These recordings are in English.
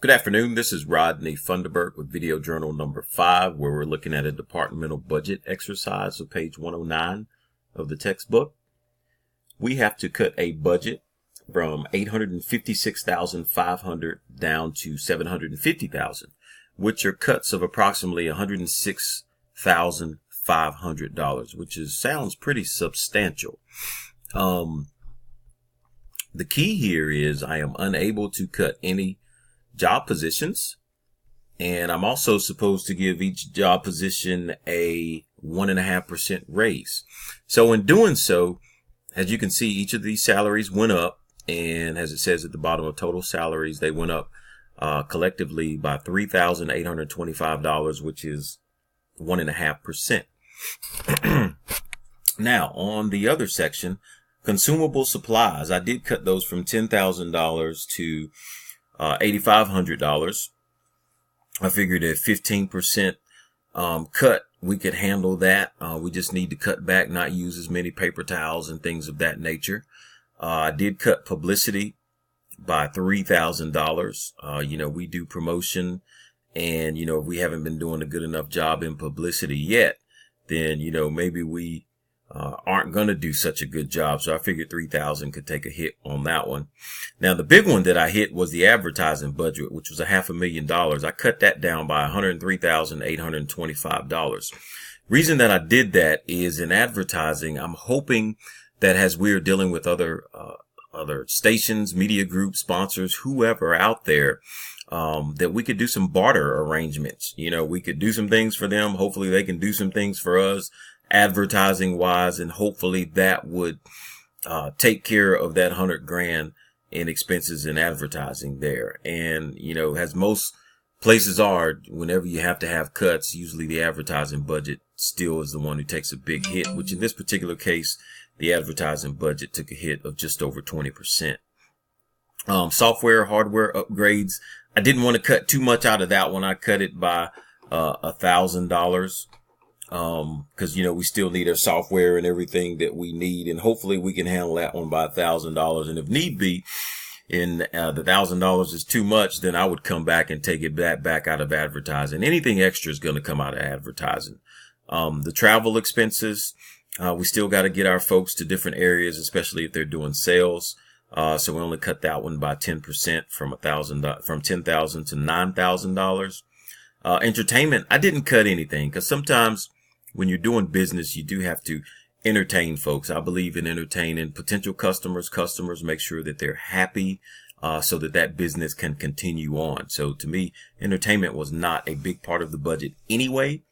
Good afternoon. This is Rodney Funderburk with Video Journal number 5, where we're looking at a departmental budget exercise of page 109 of the textbook. We have to cut a budget from $856,500 down to $750,000, which are cuts of approximately $106,500, which sounds pretty substantial. The key here is I am unable to cut any job positions, and I'm also supposed to give each job position a 1.5% raise. So in doing so, as you can see, each of these salaries went up, and as it says at the bottom of total salaries, they went up collectively by $3,825, which is 1.5%. Now, on the other section, consumable supplies, I did cut those from $10,000 to $8,500. I figured at 15% cut, we could handle that. We just need to cut back, not use as many paper towels and things of that nature. I did cut publicity by $3,000. We do promotion, and, if we haven't been doing a good enough job in publicity yet, then, maybe we aren't going to do such a good job. So I figured 3,000 could take a hit on that one. Now, the big one that I hit was the advertising budget, which was $500,000. I cut that down by $103,825. Reason that I did that is in advertising, I'm hoping that as we're dealing with other stations, media groups, sponsors, whoever out there, that we could do some barter arrangements. We could do some things for them. Hopefully they can do some things for us, advertising wise, and hopefully that would take care of that $100,000 in expenses in advertising there. And as most places are, whenever you have to have cuts, usually the advertising budget still is the one who takes a big hit, which in this particular case, the advertising budget took a hit of just over 20%. Software, hardware upgrades, I didn't want to cut too much out of that one. I cut it by $1,000. Cause we still need our software and everything that we need, and hopefully we can handle that one by $1,000. And if need be, and the $1,000 is too much, then I would come back and take it back out of advertising. Anything extra is going to come out of advertising. The travel expenses, we still got to get our folks to different areas, especially if they're doing sales. So we only cut that one by 10% from $10,000 to $9,000. Entertainment, I didn't cut anything because sometimes when you're doing business, you do have to entertain folks. I believe in entertaining potential customers, make sure that they're happy, so that business can continue on. So to me, entertainment was not a big part of the budget anyway.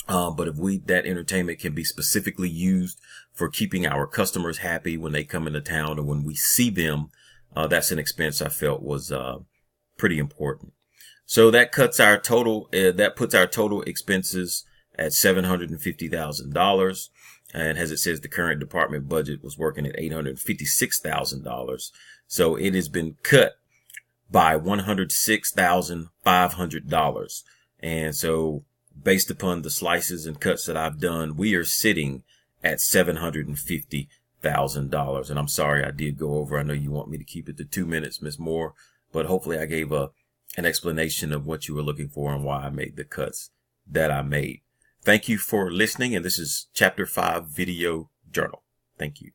But if that entertainment can be specifically used for keeping our customers happy when they come into town or when we see them, that's an expense I felt was, pretty important. So that puts our total expenses at $750,000. And as it says, the current department budget was working at $856,000. So it has been cut by $106,500. And so based upon the slices and cuts that I've done, we are sitting at $750,000. And I'm sorry I did go over. I know you want me to keep it to 2 minutes, Ms. Moore, but hopefully I gave an explanation of what you were looking for and why I made the cuts that I made. Thank you for listening. And this is Chapter 5 Video Journal. Thank you.